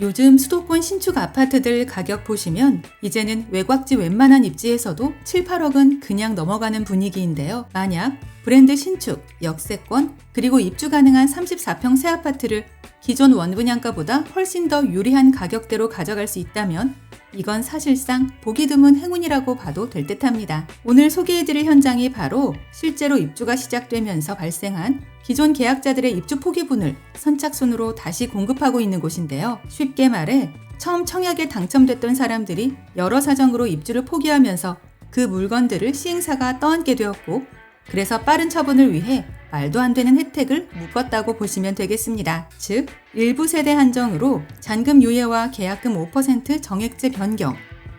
요즘 수도권 신축 아파트들 가격 보시면 이제는 외곽지 웬만한 입지에서도 7, 8억은 그냥 넘어가는 분위기인데요. 만약 브랜드 신축, 역세권, 그리고 입주 가능한 34평 새 아파트를 기존 원분양가보다 훨씬 더 유리한 가격대로 가져갈 수 있다면 이건 사실상 보기 드문 행운이라고 봐도 될 듯합니다. 오늘 소개해드릴 현장이 바로 실제로 입주가 시작되면서 발생한 기존 계약자들의 입주 포기분을 선착순으로 다시 공급하고 있는 곳인데요. 쉽게 말해 처음 청약에 당첨됐던 사람들이 여러 사정으로 입주를 포기하면서 그 물건들을 시행사가 떠안게 되었고, 그래서 빠른 처분을 위해 말도 안 되는 혜택을 묶었다고 보시면 되겠습니다. 즉, 일부 세대 한정으로 잔금 유예와 계약금 5% 정액제 변경,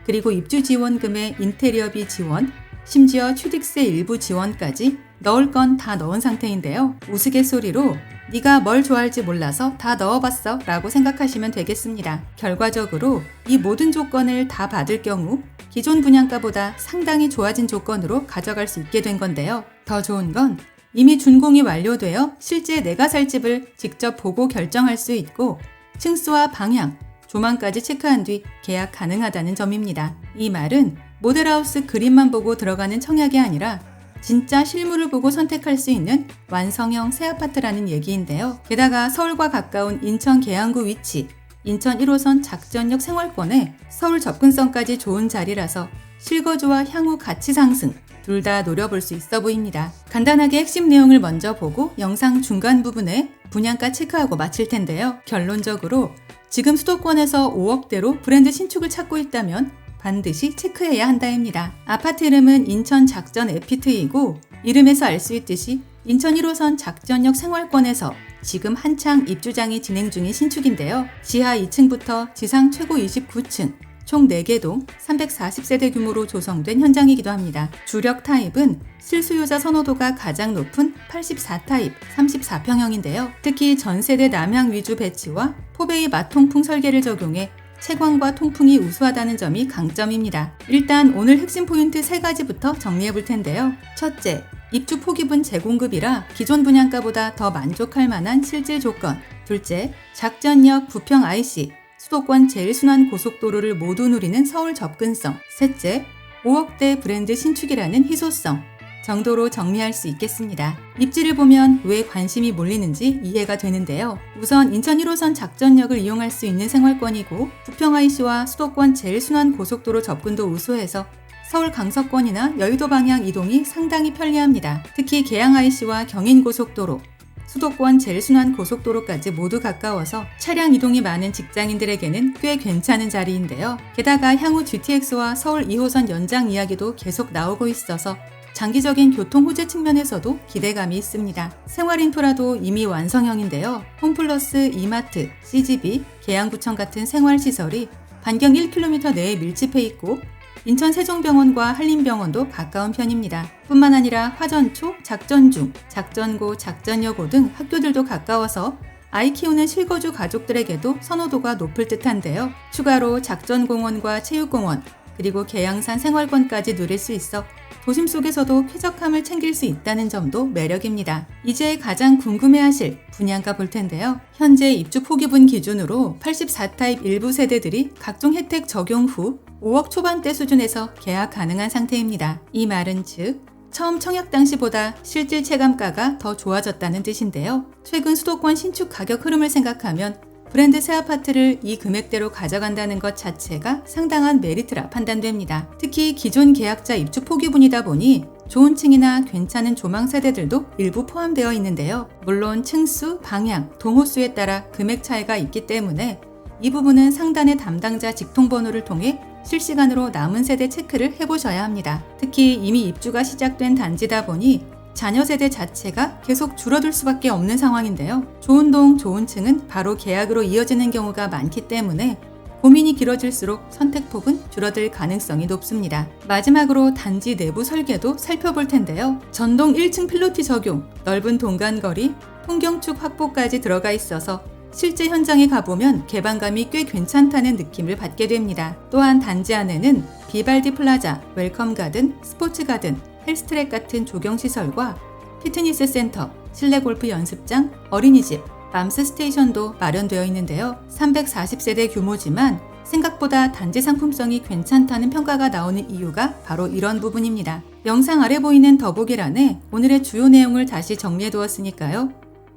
그리고 입주 지원금의 인테리어비 지원, 심지어 취득세 일부 지원까지 넣을 건 다 넣은 상태인데요. 우스갯소리로 네가 뭘 좋아할지 몰라서 다 넣어봤어 라고 생각하시면 되겠습니다. 결과적으로 이 모든 조건을 다 받을 경우 기존 분양가보다 상당히 좋아진 조건으로 가져갈 수 있게 된 건데요. 더 좋은 건 이미 준공이 완료되어 실제 내가 살 집을 직접 보고 결정할 수 있고, 층수와 방향, 조망까지 체크한 뒤 계약 가능하다는 점입니다. 이 말은 모델하우스 그림만 보고 들어가는 청약이 아니라 진짜 실물을 보고 선택할 수 있는 완성형 새 아파트라는 얘기인데요. 게다가 서울과 가까운 인천 계양구 위치, 인천 1호선 작전역 생활권에 서울 접근성까지 좋은 자리라서 실거주와 향후 가치 상승 둘 다 노려볼 수 있어 보입니다. 간단하게 핵심 내용을 먼저 보고 영상 중간 부분에 분양가 체크하고 마칠 텐데요. 결론적으로 지금 수도권에서 5억대로 브랜드 신축을 찾고 있다면 반드시 체크해야 한다입니다. 아파트 이름은 인천 작전 에피트이고, 이름에서 알 수 있듯이 인천 1호선 작전역 생활권에서 지금 한창 입주장이 진행 중인 신축인데요. 지하 2층부터 지상 최고 29층, 총 4개 동 340세대 규모로 조성된 현장이기도 합니다. 주력 타입은 실수요자 선호도가 가장 높은 84타입 34평형인데요. 특히 전세대 남향 위주 배치와 포베이 마통풍 설계를 적용해 채광과 통풍이 우수하다는 점이 강점입니다. 일단 오늘 핵심 포인트 3가지부터 정리해 볼 텐데요. 첫째, 입주 포기분 재공급이라 기존 분양가보다 더 만족할 만한 실질 조건. 둘째, 작전역 부평 IC, 수도권 제일순환 고속도로를 모두 누리는 서울 접근성. 셋째, 5억대 브랜드 신축이라는 희소성 정도로 정리할 수 있겠습니다. 입지를 보면 왜 관심이 몰리는지 이해가 되는데요. 우선 인천 1호선 작전역을 이용할 수 있는 생활권이고, 부평 IC와 수도권 제일순환 고속도로 접근도 우수해서 서울 강서권이나 여의도 방향 이동이 상당히 편리합니다. 특히 계양 IC와 경인 고속도로, 수도권 제일순환 고속도로까지 모두 가까워서 차량 이동이 많은 직장인들에게는 꽤 괜찮은 자리인데요. 게다가 향후 GTX와 서울 2호선 연장 이야기도 계속 나오고 있어서 장기적인 교통 호재 측면에서도 기대감이 있습니다. 생활 인프라도 이미 완성형인데요. 홈플러스, 이마트, CGV, 계양구청 같은 생활시설이 반경 1km 내에 밀집해 있고, 인천 세종병원과 한림병원도 가까운 편입니다. 뿐만 아니라 화전초, 작전중, 작전고, 작전여고 등 학교들도 가까워서 아이 키우는 실거주 가족들에게도 선호도가 높을 듯한데요. 추가로 작전공원과 체육공원, 그리고 계양산 생활권까지 누릴 수 있어 도심 속에서도 쾌적함을 챙길 수 있다는 점도 매력입니다. 이제 가장 궁금해하실 분양가 볼 텐데요. 현재 입주 포기분 기준으로 84타입 일부 세대들이 각종 혜택 적용 후 5억 초반대 수준에서 계약 가능한 상태입니다. 이 말은 즉 처음 청약 당시보다 실질 체감가가 더 좋아졌다는 뜻인데요. 최근 수도권 신축 가격 흐름을 생각하면 브랜드 새 아파트를 이 금액대로 가져간다는 것 자체가 상당한 메리트라 판단됩니다. 특히 기존 계약자 입주 포기분이다 보니 좋은 층이나 괜찮은 조망 세대들도 일부 포함되어 있는데요. 물론 층수, 방향, 동호수에 따라 금액 차이가 있기 때문에 이 부분은 상단의 담당자 직통번호를 통해 실시간으로 남은 세대 체크를 해보셔야 합니다. 특히 이미 입주가 시작된 단지다 보니 자녀 세대 자체가 계속 줄어들 수밖에 없는 상황인데요. 좋은 동, 좋은 층은 바로 계약으로 이어지는 경우가 많기 때문에 고민이 길어질수록 선택폭은 줄어들 가능성이 높습니다. 마지막으로 단지 내부 설계도 살펴볼 텐데요. 전동 1층 필로티 적용, 넓은 동간거리, 풍경축 확보까지 들어가 있어서 실제 현장에 가보면 개방감이 꽤 괜찮다는 느낌을 받게 됩니다. 또한 단지 안에는 비발디 플라자, 웰컴 가든, 스포츠 가든, 헬스트랙 같은 조경시설과 피트니스 센터, 실내 골프 연습장, 어린이집, 맘스 스테이션도 마련되어 있는데요. 340세대 규모지만 생각보다 단지 상품성이 괜찮다는 평가가 나오는 이유가 바로 이런 부분입니다. 영상 아래 보이는 더보기란에 오늘의 주요 내용을 다시 정리해 두었으니까요.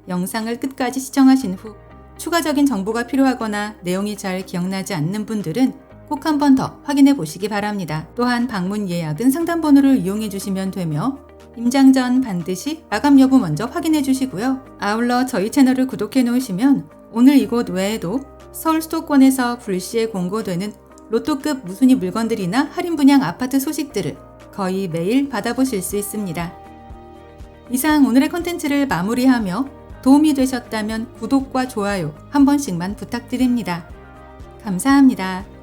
영상을 끝까지 시청하신 후 추가적인 정보가 필요하거나 내용이 잘 기억나지 않는 분들은 꼭 한 번 더 확인해 보시기 바랍니다. 또한 방문 예약은 상담번호를 이용해 주시면 되며 임장 전 반드시 마감 여부 먼저 확인해 주시고요. 아울러 저희 채널을 구독해 놓으시면 오늘 이곳 외에도 서울 수도권에서 불시에 공고되는 로또급 무순위 물건들이나 할인 분양 아파트 소식들을 거의 매일 받아보실 수 있습니다. 이상 오늘의 콘텐츠를 마무리하며 도움이 되셨다면 구독과 좋아요 한 번씩만 부탁드립니다. 감사합니다.